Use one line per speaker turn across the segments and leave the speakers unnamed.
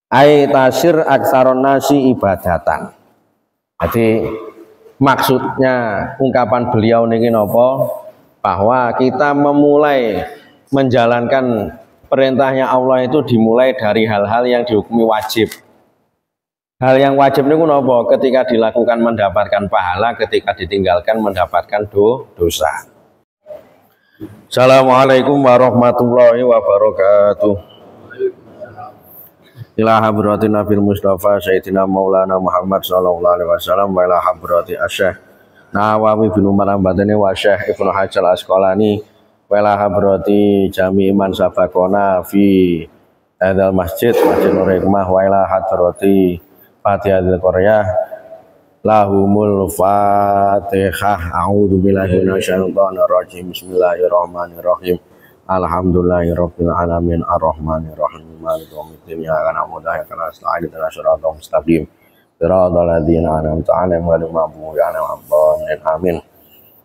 Ai tasir aksaron nasi ibadatan. Jadi maksudnya ungkapan beliau niki napa? Bahwa kita memulai menjalankan perintahnya Allah itu dimulai dari hal-hal yang dihukumi wajib. Hal yang wajib niku napa? Ketika dilakukan mendapatkan pahala, ketika ditinggalkan mendapatkan dosa. Assalamualaikum warahmatullahi wabarakatuh. Ila hadratin Nabil Mustafa Sayyidina Maulana Muhammad sallallahu alaihi wasallam wa ila hadrati Asy-Syaikh Nawawi bin Umar Al-Badani wa Syekh Ibnu Hajar Al-Asqalani wa ila hadrati Jami' Man Sabaqona fi hadzal masjid Nur Hikmah wa ila hadrati Fatihatul Qoryah lahumul Fatihah. A'udzu billahi minasyaitonir rajim. Bismillahirrahmanirrahim. Alhamdulillahirabbil alamin arrahmanir rahim maliki yaumiddin iyyaka na'budu wa iyyaka nasta'in ihdinas siratal mustaqim siratal ladzina an'amta 'alaihim ghairil maghdubi 'alaihim waladdallin amin.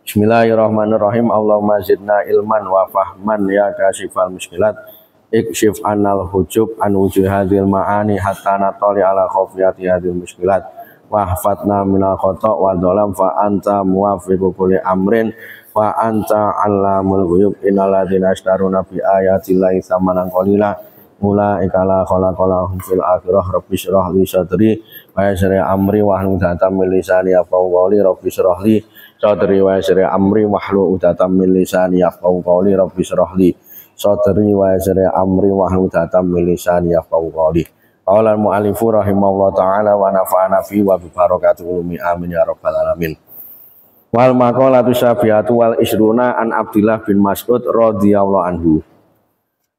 Bismillahirrahmanirrahim. Allahumma zidna ilman wa fahman ya kasifal muskilat ikshif annal hujub an wujuhadil ma'ani hatta natali ala khafiyati hadil muskilat wahfatna minal khata' wa dhalam fa anta muwaffiqu kulli amrin wa anta 'allamul ghuyub innal ladzina yashtaruna bi ayatillahi tsamanan qalila ulaika la khalaqa lahum fil akhirah rabbi shrah li sadri wa yassir amri wahlul 'uqdatam min lisani yafqahu qawli rabbi shrah li sadri wa yassir amri wahlul 'uqdatam min lisani yafqahu qawli rabbi shrah li sadri wa yassir amri wahlul 'uqdatam min lisani yafqahu qawli. Qala al-mu'allifu rahimahullah ta'ala wa nafa'ana fi wa bi barakati ulumi amin ya rabbal alamin. Wal maqalatu syabiatu wal isruna an Abdullah bin Mas'ud radhiyallahu anhu.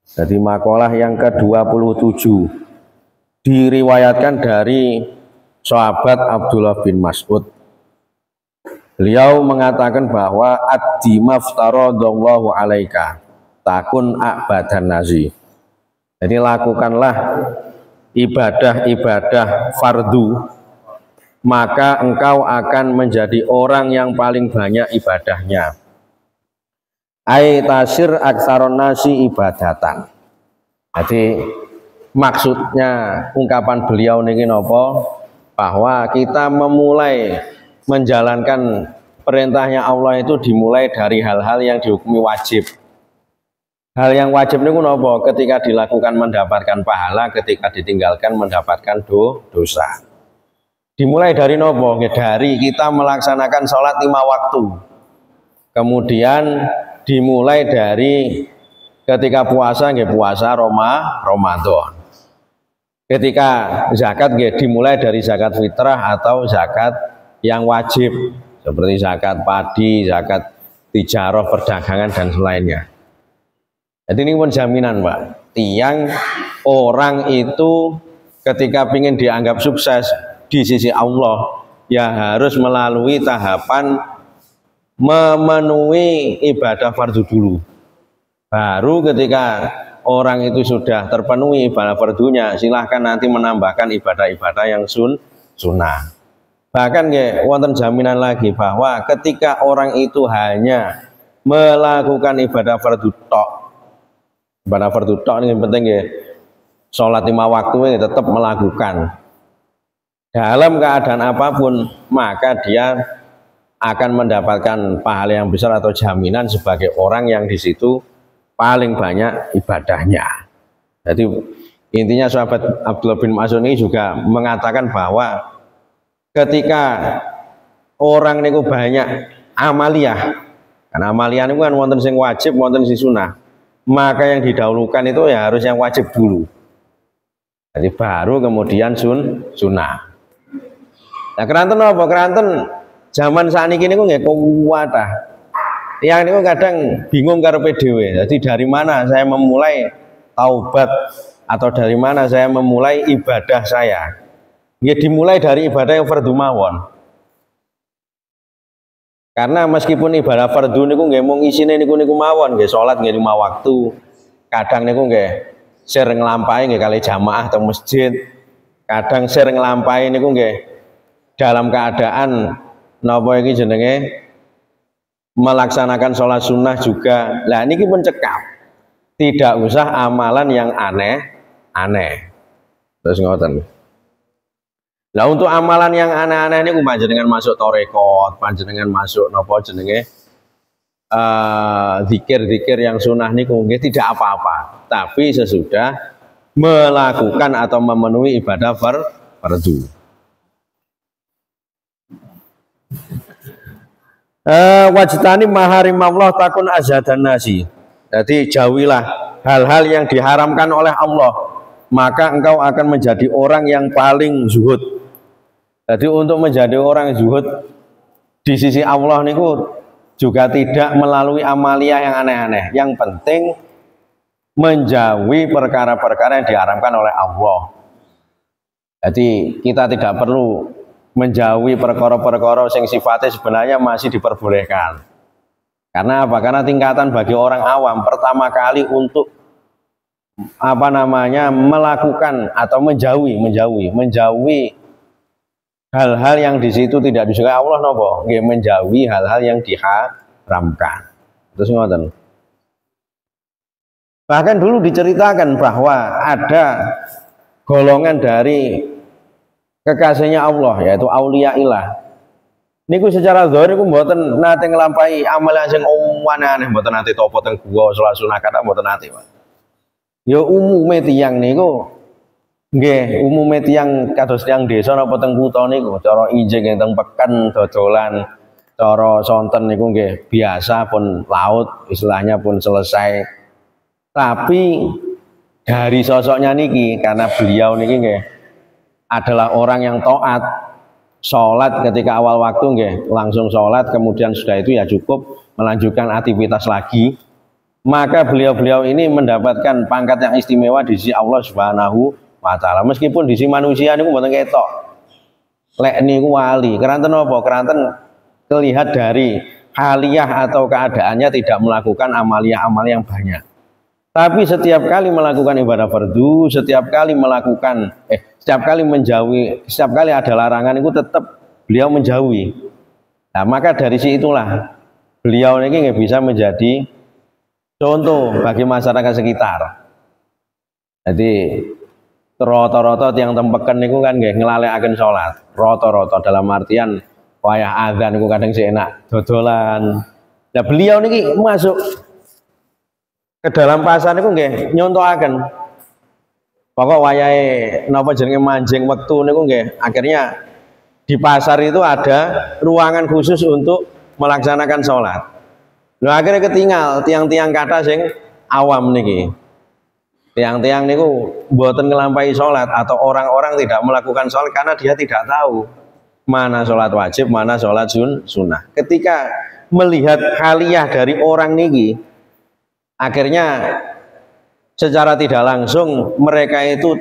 Jadi makalah yang ke-27 diriwayatkan dari sahabat Abdullah bin Mas'ud. Beliau mengatakan bahwa ad-dima ftaradallahu alaika takun a'badan nasi. Jadi lakukanlah ibadah-ibadah fardu, maka engkau akan menjadi orang yang paling banyak ibadahnya. Ai tasir aksaron nasi ibadatan. Jadi maksudnya ungkapan beliau niki napa? Bahwa kita memulai menjalankan perintahnya Allah itu dimulai dari hal-hal yang dihukumi wajib. Hal yang wajib niku napa? Ketika dilakukan mendapatkan pahala, ketika ditinggalkan mendapatkan dosa. Dimulai dari nopo? Dari kita melaksanakan sholat 5 waktu. Kemudian dimulai dari ketika puasa, puasa Ramadan. Ketika zakat, dimulai dari zakat fitrah atau zakat yang wajib, seperti zakat padi, zakat tijarah, perdagangan dan lainnya. Jadi ini pun jaminan, Pak. Tiang orang itu ketika ingin dianggap sukses di sisi Allah, ya harus melalui tahapan memenuhi ibadah fardu dulu. Baru ketika orang itu sudah terpenuhi ibadah fardunya, silahkan nanti menambahkan ibadah-ibadah yang sunnah. Bahkan wonten jaminan lagi bahwa ketika orang itu hanya melakukan ibadah fardu tok, ibadah fardu tok ini penting sholat 5 waktu ini tetap melakukan. Dalam keadaan apapun, maka dia akan mendapatkan pahala yang besar atau jaminan sebagai orang yang di situ paling banyak ibadahnya. Jadi intinya sahabat Abdullah bin Mas'ud ini juga mengatakan bahwa ketika orang niku banyak amaliyah, karena amaliyah itu kan wonten sing wajib, wonten sing sunah, maka yang didahulukan itu ya harus yang wajib dulu. Jadi baru kemudian sunnah. Nah, keranten apa? Keranten zaman saat ini kok nggak kuat ah. Yang ini kadang bingung karepe dhewe. Jadi dari mana saya memulai taubat atau dari mana saya memulai ibadah saya? Ya dimulai dari ibadah yang fardhu mawon. Karena meskipun ibadah fardhu niku nggih mung isine niku mawon, nggih salat nggih 5 waktu. Kadang niku nggih sir nglampahi nggih kali jamaah atau masjid. Kadang sir nglampahi niku nggih dalam keadaan napa iki jenenge melaksanakan sholat sunnah juga. Lah niki pun cekap. Tidak usah amalan yang aneh-aneh. Terus ngoten. Lah untuk amalan yang aneh-aneh ini panjenengan masuk torekot, panjenengan masuk napa jenenge zikir-zikir yang sunnah niku nggih tidak apa-apa. Tapi sesudah melakukan atau memenuhi ibadah fardu. Wajtani maharimullah takun azhadan nasi. Jadi jauhilah hal-hal yang diharamkan oleh Allah, maka engkau akan menjadi orang yang paling zuhud. Jadi untuk menjadi orang zuhud di sisi Allah niku juga tidak melalui amalia yang aneh-aneh. Yang penting menjauhi perkara-perkara yang diharamkan oleh Allah. Jadi kita tidak perlu menjauhi perkara-perkara yang sifatnya sebenarnya masih diperbolehkan. Karena apa? Karena tingkatan bagi orang awam pertama kali untuk melakukan atau menjauhi hal-hal yang di situ tidak disukai Allah nopo, menjauhi hal-hal yang diharamkan. Terus ngoten. Bahkan dulu diceritakan bahwa ada golongan dari kekasihnya Allah, yaitu auliyaillah. Niku secara zahir niku mboten nate nglampahi amal sing aneh-aneh, mboten nate topo teng gua salat sunah kata mboten nate, Pak. Ya umume tiyang niku nggih, umume tiyang kados tiyang desa napa teng kutha niku cara injing teng peken dodolan, cara sonten niku nggih biasa pun laut, istilahnya pun selesai. Tapi dari sosoknya niki, karena beliau niki nggih adalah orang yang taat, sholat ketika awal waktu nggih langsung sholat, kemudian sudah itu ya cukup melanjutkan aktivitas lagi, maka beliau-beliau ini mendapatkan pangkat yang istimewa di sisi Allah Subhanahu wa Ta'ala. Meskipun di sisi manusia niku mboten ketok lek niku wali, keranten apa? Keranten terlihat dari haliyah atau keadaannya tidak melakukan amalia-amalia yang banyak. Tapi setiap kali melakukan ibadah fardu, setiap kali menjauhi, setiap kali ada larangan itu tetap beliau menjauhi. Nah, maka dari situlah beliau ini nggak bisa menjadi contoh bagi masyarakat sekitar. Jadi rata-rata yang tempekan niku kan nggih nglalekaken salat. Rata-rata dalam artian wayah azan niku kadang sih enak dodolan. Nah, beliau niki masuk ke dalam pasar niku nggih nyontohaken. Pokok wayahe napa jenenge manjing wektu niku nggih akhirnya di pasar itu ada ruangan khusus untuk melaksanakan sholat. Lho akhirnya ketinggal tiang-tiang kata sing awam niki. Tiang-tiang niku mboten ngelampahi sholat atau orang-orang tidak melakukan sholat karena dia tidak tahu mana sholat wajib, mana sholat sunnah. Ketika melihat haliyah dari orang niki, akhirnya secara tidak langsung mereka itu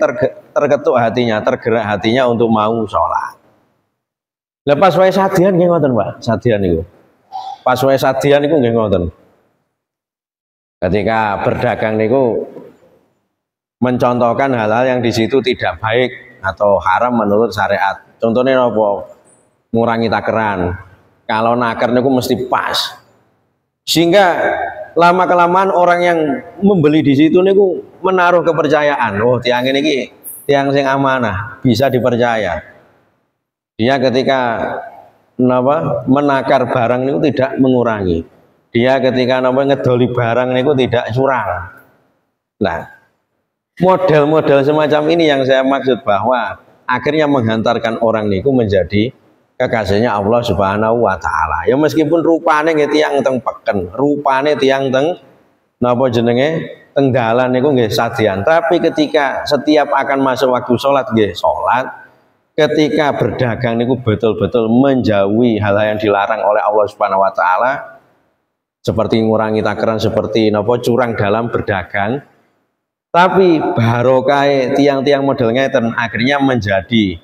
terketuk hatinya, tergerak hatinya untuk mau sholat. Lepas wae sadian nggih ngoten, Pak. Sadian niku. Pas wae sadian niku nggih ngoten. Ketika berdagang niku mencontohkan hal-hal yang di situ tidak baik atau haram menurut syariat. Contohnya napa? Ngurangi takeran. Kalau naker niku mesti pas. Sehingga lama kelamaan orang yang membeli di situ niku menaruh kepercayaan. Oh, tiang ini tiang sing amanah, bisa dipercaya. Dia ketika menakar barang niku tidak mengurangi. Dia ketika ngedoli barang niku tidak curang. Nah, model-model semacam ini yang saya maksud bahwa akhirnya menghantarkan orang niku menjadi kekasihnya Allah Subhanahu wa Ta'ala. Ya meskipun rupane nggih tiyang teng peken, rupane tiyang teng napa jenenge teng dalan niku nggih sadian, tapi ketika setiap akan masuk waktu sholat nggih sholat, ketika berdagang niku betul-betul menjauhi hal-hal yang dilarang oleh Allah Subhanahu wa Ta'ala, seperti ngurangi takeran, seperti napa curang dalam berdagang. Tapi barokah tiang-tiang model ngeten akhirnya menjadi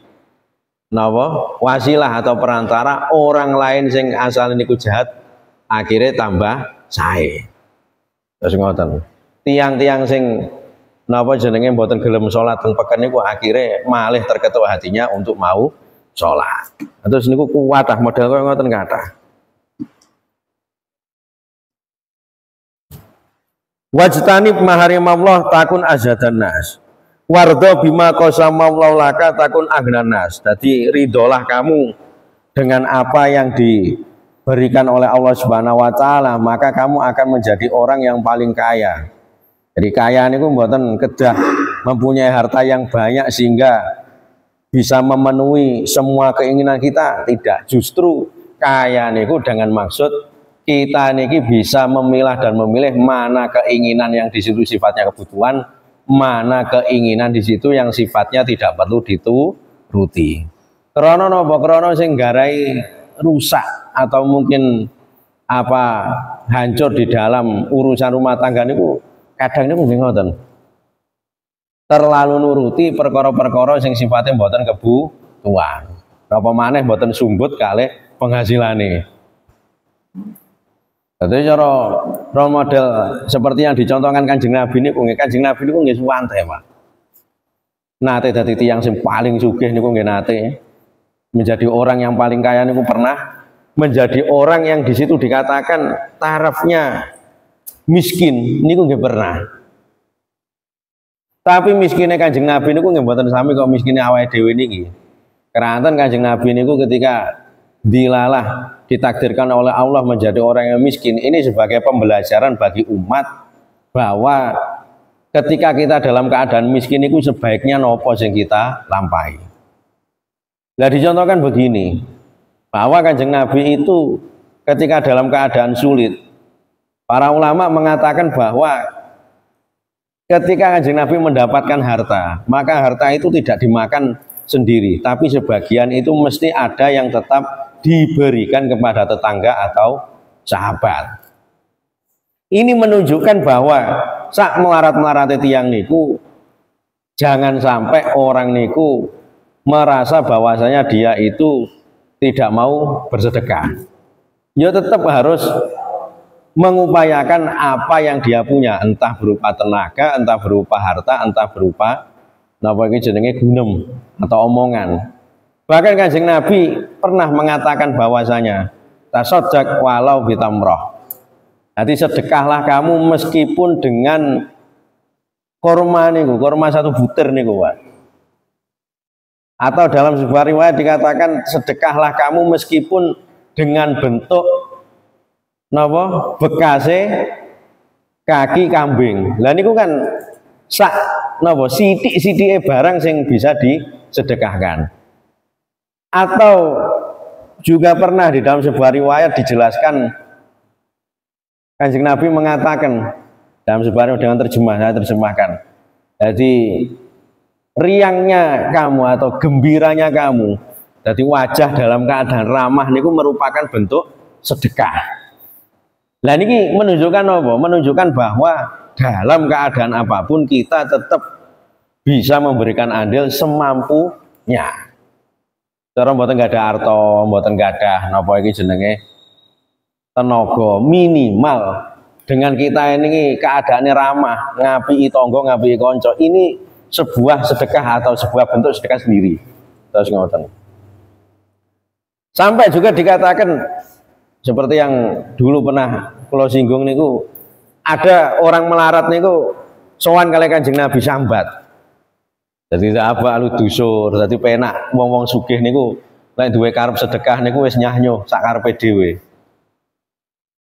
wasilah atau perantara orang lain sing asal niku jahat akhirnya tambah sae. Terus ngoten. Tiang-tiang sing jenenge mboten gelem salat teng peken niku akhirnya malih terketuk hatinya untuk mau salat. Terus niku kuwatah model kaya ngoten kathah. Wajtanib maharimullah takun azhadan nas. Wardo bima qasamau laka takun agnanas. Jadi ridolah kamu dengan apa yang diberikan oleh Allah Subhanahu wa taala, maka kamu akan menjadi orang yang paling kaya. Jadi kaya niku mboten kedah mempunyai harta yang banyak sehingga bisa memenuhi semua keinginan kita, tidak. Justru kaya niku dengan maksud kita niki bisa memilah dan memilih mana keinginan yang di situ sifatnya kebutuhan, mana keinginan di situ yang sifatnya tidak perlu dituruti. Krono napa krono sing garai rusak atau mungkin apa hancur di dalam urusan rumah tangga niku kadang niku nggih ngoten. Terlalu nuruti perkara-perkara sing sifatnya mboten kebutuhan. Napa maneh mboten sumbut kalih penghasilane. Jadi cara role model seperti yang dicontohkan Kanjeng Nabi niku nggih, Kanjeng Nabi niku nggih suwante, Pak. Nate dadi tiyang sing paling sugih niku nggih nate. Menjadi orang yang paling kaya niku pernah, menjadi orang yang di situ dikatakan tarafnya miskin niku nggih pernah. Tapi miskinnya Kanjeng Nabi niku nggih mboten sami kok miskinnya awake dhewe niki. Keranten Kanjeng Nabi niku ketika dilalah ditakdirkan oleh Allah menjadi orang yang miskin, ini sebagai pembelajaran bagi umat bahwa ketika kita dalam keadaan miskin itu sebaiknya nopo yang kita lampahi. Nah dicontohkan begini, bahwa Kanjeng Nabi itu ketika dalam keadaan sulit, para ulama mengatakan bahwa ketika Kanjeng Nabi mendapatkan harta, maka harta itu tidak dimakan sendiri, tapi sebagian itu mesti ada yang tetap diberikan kepada tetangga atau sahabat. Ini menunjukkan bahwa sak melarat-melarate tiyang niku jangan sampai orang niku merasa bahwasanya dia itu tidak mau bersedekah. Ya tetap harus mengupayakan apa yang dia punya, entah berupa tenaga, entah berupa harta, entah berupa napa iki jenenge gunem atau omongan. Bahkan Kanjeng Nabi pernah mengatakan bahwasanya tasaddaq walau bitamroh. Jadi sedekahlah kamu meskipun dengan korma niku, korma satu butir niku, Pak. Atau dalam sebuah riwayat dikatakan sedekahlah kamu meskipun dengan bentuk napa bekase kaki kambing. Lah niku kan sak napa sithik-sithike barang sing bisa disedekahkan. Atau juga pernah di dalam sebuah riwayat dijelaskan Kanjeng Nabi mengatakan dalam sebuah riwayat dengan saya terjemahkan. Jadi riangnya kamu atau gembiranya kamu, jadi wajah dalam keadaan ramah niku merupakan bentuk sedekah. Nah ini menunjukkan apa? Menunjukkan bahwa dalam keadaan apapun kita tetap bisa memberikan andil semampunya. Cara mboten gadah arta, mboten gadah napa iki jenenge tenaga, minimal dengan kita ini keadaannya ramah, ngapiki tangga, ngapiki kanca, ini sebuah sedekah atau sebuah bentuk sedekah sendiri. Terus ngoten. Sampai juga dikatakan seperti yang dulu pernah kula singgung niku, ada orang melarat niku sowan kali Kanjeng Nabi sambat. Jadi apa lu dusur, jadi penak wong-wong sugih niku lek duwe karep sedekah niku wis nyahnyo sak karepe dhewe.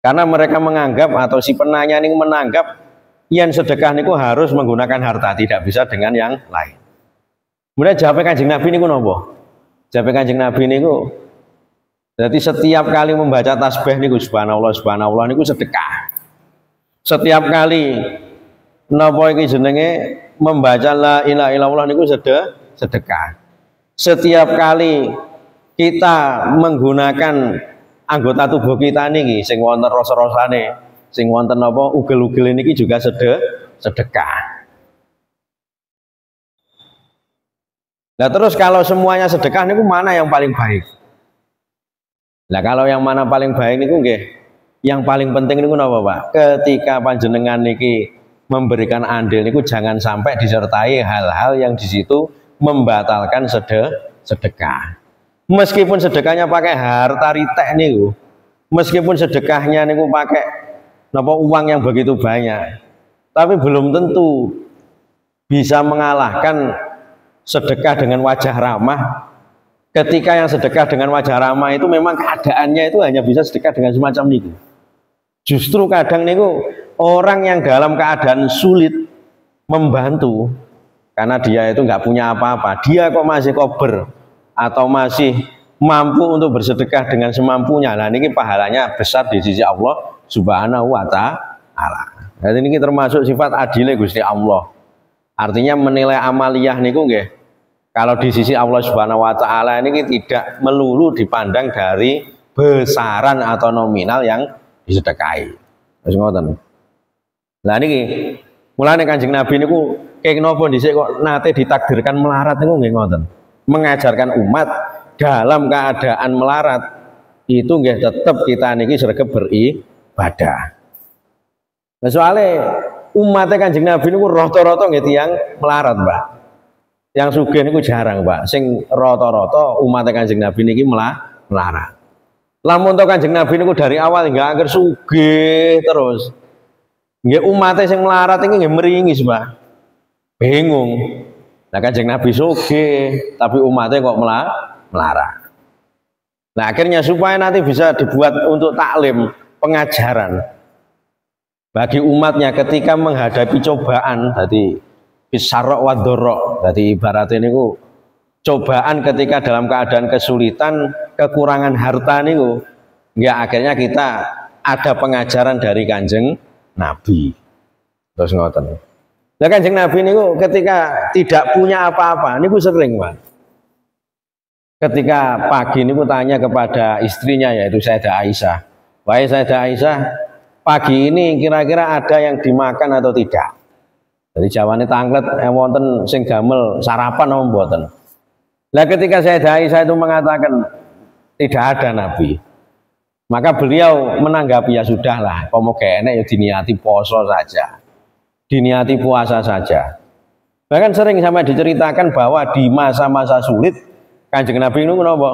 Karena mereka menganggap atau si penanya niku menanggap yang sedekah niku harus menggunakan harta, tidak bisa dengan yang lain. Kemudian jawab Kanjeng Nabi niku napa? Jawab Kanjeng Nabi niku jadi setiap kali membaca tasbih niku subhanallah subhanallah niku sedekah. Setiap kali napa iki jenenge membaca la ilaha illallah niku sedekah. Setiap kali kita menggunakan anggota tubuh kita niki sing wonten rasa-rasane, sing wonten napa ugel-ugel niki juga sedekah. Nah terus kalau semuanya sedekah niku mana yang paling baik? Nah kalau yang mana paling baik niku nggih, yang paling penting niku napa, Pak? Ketika panjenengan niki memberikan andil niku jangan sampai disertai hal-hal yang di situ membatalkan sedekah. Meskipun sedekahnya pakai harta ritek niku, meskipun sedekahnya niku pakai napa uang yang begitu banyak, tapi belum tentu bisa mengalahkan sedekah dengan wajah ramah. Ketika yang sedekah dengan wajah ramah itu memang keadaannya itu hanya bisa sedekah dengan semacam itu. Justru kadang niku orang yang dalam keadaan sulit membantu karena dia itu nggak punya apa-apa, dia kok masih kober atau masih mampu untuk bersedekah dengan semampunya. Nah ini pahalanya besar di sisi Allah Subhanahu wa Ta'ala. Jadi ini termasuk sifat adilnya Gusti Allah. Artinya menilai amaliyah niku nggih. Kalau di sisi Allah Subhanahu wa Ta'ala ini tidak melulu dipandang dari besaran atau nominal yang disedekahi. Wis ngoten. Lah niki mulane Kanjeng Nabi niku kaya napa dhisik kok nate ditakdirkan melarat niku nggih ngoten. Mengajarkan umat dalam keadaan melarat itu nggih tetep kita niki sregep beribadah. Nah, soalnya umatnya Kanjeng Nabi niku rata-rata nggih tiyang melarat, Mbak. Yang sugih niku jarang, Pak. Sing rata-rata umat Kanjeng Nabi niki melarat. Lamun to Kanjeng Nabi niku dari awal hingga akhir sugih terus. Nggih umatnya sing melarat iki nggih meringis, Pak. Bingung. Lah Kanjeng Nabi sugih, tapi umatnya kok melarat. Nah, akhirnya supaya nanti bisa dibuat untuk taklim, pengajaran bagi umatnya ketika menghadapi cobaan, tadi bisarok wadorok, jadi ibaratnya niku cobaan ketika dalam keadaan kesulitan, kekurangan harta niku, ya akhirnya kita ada pengajaran dari Kanjeng Nabi. Terus ngoten. Nah Kanjeng Nabi niku ketika tidak punya apa-apa, niku sering, Pak. Ketika pagi niku tanya kepada istrinya yaitu Sayyidah Aisyah, "Wahai Sayyidah Aisyah, pagi ini kira-kira ada yang dimakan atau tidak?" Jadi jawabannya tanglet wonten sing damel sarapan apa mboten. Lah ketika Sayyidah Aisyah itu mengatakan tidak ada Nabi, maka beliau menanggapi ya sudahlah, pemoga enek ya diniati poso saja, diniati puasa saja. Bahkan sering sampai diceritakan bahwa di masa-masa sulit Kanjeng Nabi itu kenapa?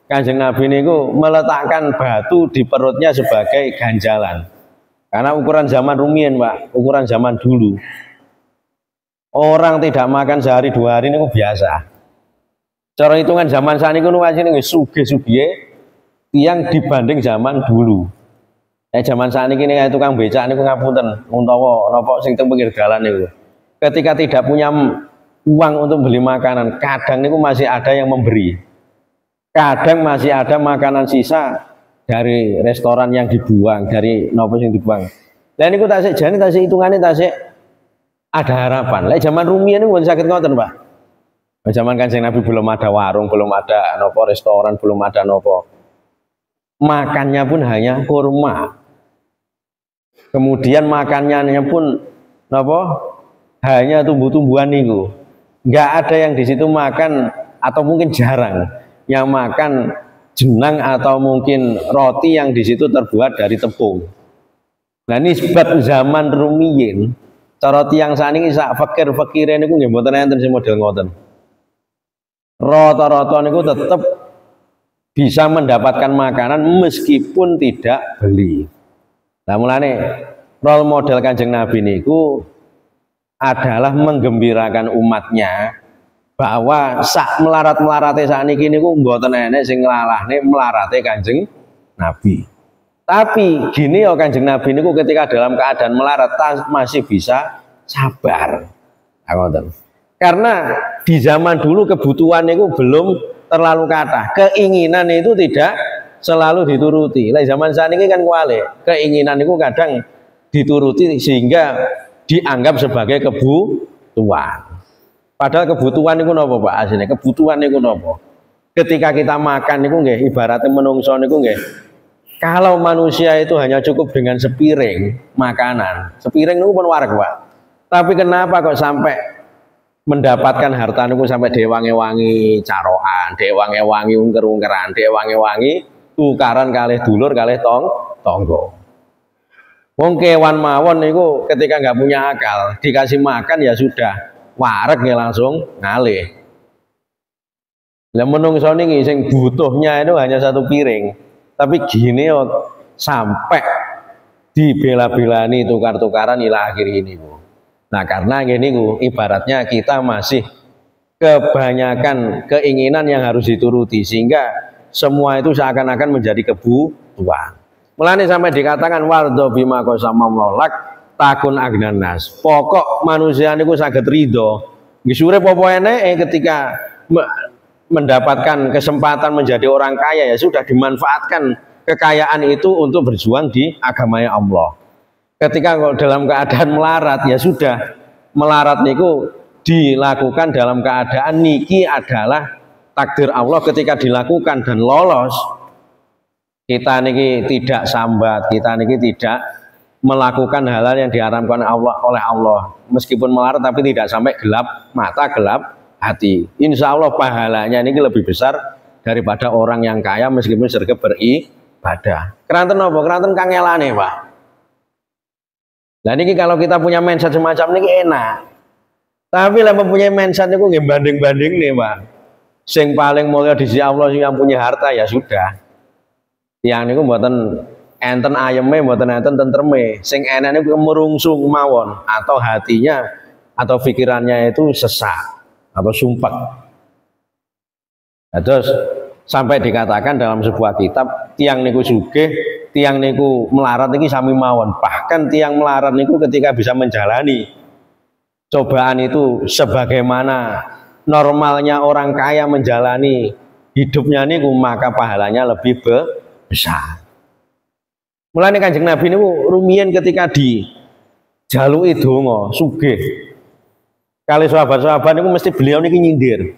Kanjeng Nabi itu meletakkan batu di perutnya sebagai ganjalan. Karena ukuran zaman rumiyin, Pak, ukuran zaman dulu. Orang tidak makan sehari 2 hari ini biasa. Cara hitungan zaman saat ini ini sugih-sugih yang dibanding zaman dulu. Zaman saat ini kayak tukang becak ini ngapunten, utawa napa sing teng pinggir dalan niku. Ketika tidak punya uang untuk beli makanan, kadang niku masih ada yang memberi. Kadang masih ada makanan sisa dari restoran yang dibuang, dari napa sing dibuang. Lah niku tasik jane tasik hitungane tasik ada harapan. Lah zaman rumiyin niku sakit ngoten, Pak. Zaman Kanjeng Nabi belum ada warung, belum ada nopo restoran, belum ada nopo. Makannya pun hanya kurma. Kemudian makannya pun nopo hanya tumbuh-tumbuhan niku. Enggak ada yang di situ makan atau mungkin jarang yang makan jenang atau mungkin roti yang di situ terbuat dari tepung. Nah nisbat zaman rumiyin, cara tiang saniki sak fakir-fakire niku nggih mboten enten sing model ngoten. Rata-rata niku tetep bisa mendapatkan makanan meskipun tidak beli. Nah mulane role model Kanjeng Nabi niku adalah menggembirakan umatnya bahwa sak melarat-melarate sakniki niku mboten enek sing nglalahne melarate Kanjeng Nabi. Tapi gini ya Kanjeng Nabi niku ketika dalam keadaan melarat masih bisa sabar. Karena di zaman dulu kebutuhan niku belum terlalu kathah. Keinginan itu tidak selalu dituruti. Lah zaman saat ini kan kualik. Keinginan niku kadang dituruti sehingga dianggap sebagai kebutuhan. Padahal kebutuhan niku napa Pak asline? Kebutuhan niku napa? Ketika kita makan niku nggih ibaratnya menungso niku nggih. Kalau manusia itu hanya cukup dengan sepiring makanan, sepiring itu pun wareg, Pak. Tapi kenapa kok sampai mendapatkan harta niku sampai dewangi-wangi caroan, dewangi-wangi ungker-ungkeran, dewangi-wangi tukaran kalih dulur kalih tonggo. Wong kewan mawon niku ketika nggak punya akal, dikasih makan ya sudah, wareg ya langsung ngalih. Lah menungso niki sing butuhnya itu hanya satu piring. Tapi gini sampai dibela-belani tukar-tukaran ila akhir ini Bu. Nah, karena gini ibaratnya kita masih kebanyakan keinginan yang harus dituruti sehingga semua itu seakan-akan menjadi kebutuhan. Mulane sampai dikatakan wardo bima qasama lak takun agnanas. Pokok manusia niku saged ridho. Nggih urip apa eneke ketika mendapatkan kesempatan menjadi orang kaya ya sudah dimanfaatkan kekayaan itu untuk berjuang di agamanya Allah. Ketika dalam keadaan melarat ya sudah melarat niku dilakukan dalam keadaan niki adalah takdir Allah ketika dilakukan dan lolos. Kita niki tidak sambat, kita niki tidak melakukan hal-hal yang diharamkan oleh Allah. Meskipun melarat tapi tidak sampai gelap mata, gelap hati. Insya Allah pahalanya ini lebih besar daripada orang yang kaya meskipun sergap beribadah. Keranten apa? Keranten kangelane, Pak. Nah ini kalau kita punya mindset semacam ini enak. Tapi lah mempunyai mindset itu nggih banding-banding nih, Pak. Sing paling mulia di sisi Allah yang punya harta ya sudah. Tiang niku mboten enten ayeme, mboten enten tentreme. Sing enak niku merungsung mawon atau hatinya atau pikirannya itu sesak atau sumpek. Nah, terus sampai dikatakan dalam sebuah kitab tiang niku sugih, tiang niku melarat niki sami mawon. Bahkan tiang melarat niku ketika bisa menjalani cobaan itu sebagaimana normalnya orang kaya menjalani hidupnya niku maka pahalanya lebih besar. Mulane Kanjeng Nabi niku rumiyin ketika dijaluki donga sugih. Kali sahabat-sahabat niku mesti beliau niki nyindir.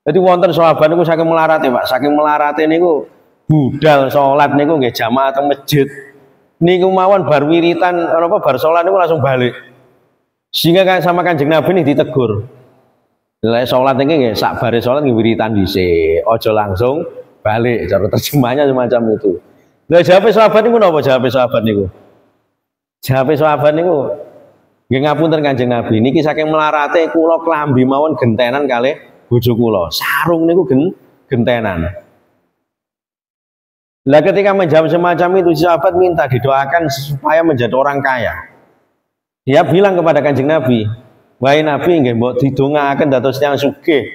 Jadi wonten sahabat niku saking melarate, Pak, saking melarate niku budal salat niku nggih jamaah teng masjid. Niku mawon bar wiritan apa bar salat niku langsung balik. Sehingga sama Kanjeng Nabi ini ditegur. Lah salat iki nggih sak bare salat nggih wiritan dhisik, aja langsung balik. Cara terjemahnya semacam itu. Lah jawabe sahabat niku napa jawabe sahabat niku? Jawabe sahabat niku nggih ngapunten Kanjeng Nabi, niki saking melarate kula klambi mawon gentenan kalih bojo kula. Sarung niku gentenan. Lah ketika menjawab semacam itu sahabat minta didoakan supaya menjadi orang kaya. Dia bilang kepada Kanjeng Nabi, wahai Nabi nggih mbok didongaaken dados tiyang sugih.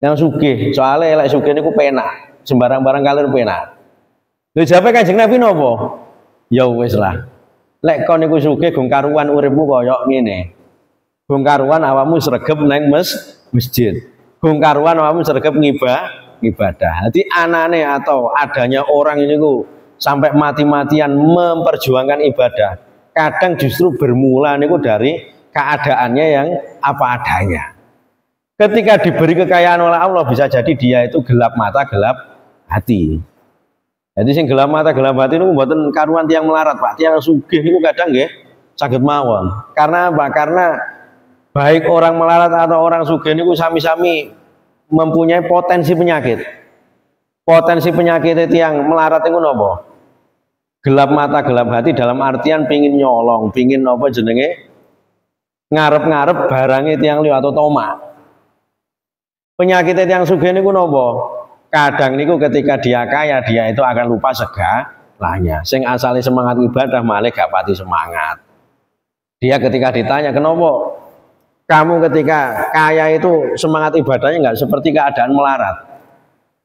Yang sugih, soalnya lek sugih niku penak, sembarang barang kalir penak. Lha jawabe Kanjeng Nabi napa? Ya wis lah. Lek kon niku sugih gong karuan uripmu kaya ngene. Gong karuan awakmu sregep nang masjid. Gong karuan awakmu sregep ibadah. Jadi anane atau adanya orang niku sampai mati-matian memperjuangkan ibadah. Kadang justru bermula niku dari keadaannya yang apa adanya. Ketika diberi kekayaan oleh Allah bisa jadi dia itu gelap mata, gelap hati. Jadi sing gelap mata, gelap hati niku mboten karuan tiang melarat, Pak. Tiang sugih niku kadang nggih saged mawon. Karena apa? Karena baik orang melarat atau orang sugih niku sami-sami mempunyai potensi penyakit. Potensi penyakit tiang melarat niku napa? Gelap mata, gelap hati dalam artian pingin nyolong, pingin apa jenenge ngarep-ngarep barangnya tiang liwat atau tomak. Penyakit tiang sugih niku napa? Kadang niku ketika dia kaya dia itu akan lupa segalanya. Sing asale semangat ibadah malah gak pati semangat. Dia ketika ditanya kenapa kamu ketika kaya itu semangat ibadahnya nggak seperti keadaan melarat?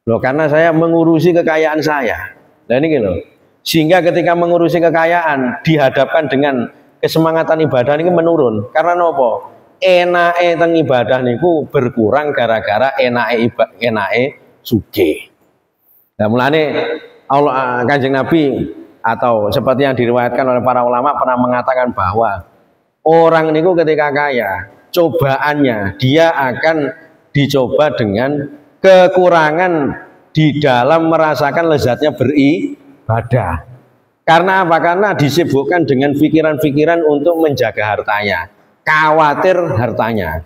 Loh karena saya mengurusi kekayaan saya. Dan ini loh. Sehingga ketika mengurusi kekayaan dihadapkan dengan kesemangatan ibadah ini menurun. Karena nopo? Enake teng ibadah niku berkurang gara-gara enake sugih. Nah mulane Allah Kanjeng Nabi atau seperti yang diriwayatkan oleh para ulama pernah mengatakan bahwa orang niku ketika kaya cobaannya dia akan dicoba dengan kekurangan di dalam merasakan lezatnya beribadah. Karena apa? Karena disibukkan dengan pikiran-pikiran untuk menjaga hartanya, khawatir hartanya.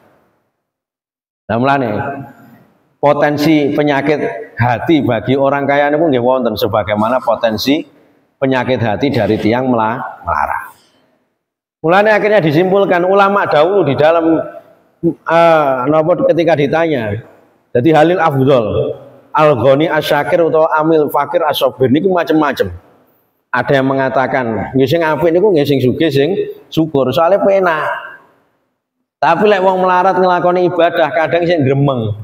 Nah mulane potensi penyakit hati bagi orang kaya niku nggih wonten sebagaimana potensi penyakit hati dari tiang melarat. Mulane akhirnya disimpulkan ulama dahulu di dalam ketika ditanya, jadi halil afdol al-ghani asyakir atau amil fakir asobir niku macam-macam. Ada yang mengatakan, nggih sing apik niku nggih sing sugih sing syukur, soalnya penak. Tapi lek wong melarat nglakoni ibadah kadang sing gremeng.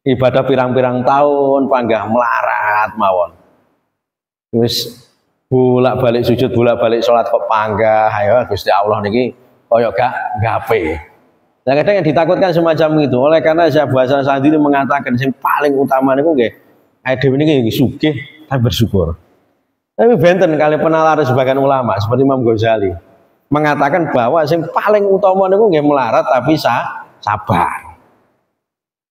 Ibadah pirang-pirang tahun panggah melarat mawon. Wis bolak-balik sujud, bolak-balik sholat kok panggah, ayo Gusti Allah niki koyo gak gape. Nah, kadang yang ditakutkan semacam itu. Oleh karena saya bahasa sendiri mengatakan yang paling utama niku nggih dhewe niki sugih tapi bersyukur. Tapi benten kali penalar sebagian ulama seperti Imam Ghazali mengatakan bahwa yang paling utama niku nggih melarat tapi sabar.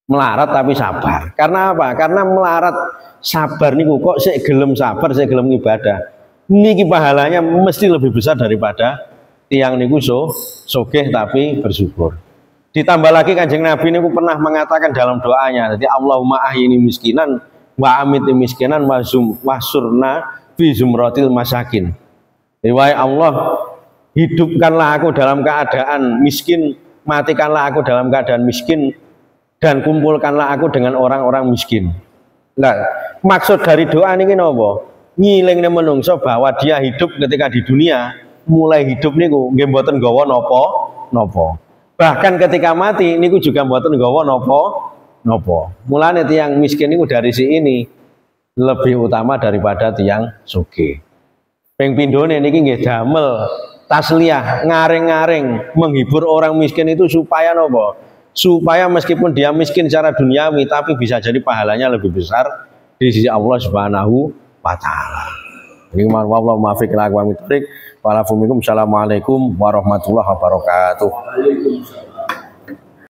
Melarat tapi sabar. Karena apa? Karena melarat sabar niku kok sik gelem sabar, sik gelem ibadah. Niki pahalanya mesti lebih besar daripada tiang niku sogeh tapi bersyukur. Ditambah lagi Kanjeng Nabi niku pernah mengatakan dalam doanya, jadi Allahumma ahyini miskinan wa amiti miskinan wasurna fi zumratil masakin. Wahai Allah, hidupkanlah aku dalam keadaan miskin, matikanlah aku dalam keadaan miskin, dan kumpulkanlah aku dengan orang-orang miskin. Nah, maksud dari doa ini napa? Ngilingne menungso bahwa dia hidup ketika di dunia, mulai hidup niku nggih mboten nggawa napa. Bahkan ketika mati niku juga mboten nggawa napa. Mulane tiyang miskin niku dari si ini lebih utama daripada tiyang sugih. Ping pindhone niki nggih damel tasliyah, ngaring-ngaring menghibur orang miskin itu supaya napa? Supaya meskipun dia miskin secara duniawi tapi bisa jadi pahalanya lebih besar di sisi Allah Subhanahu wa taala. Ini wallahu muwaffiq ila aqwamit thoriq. Assalamualaikum warahmatullahi wabarakatuh.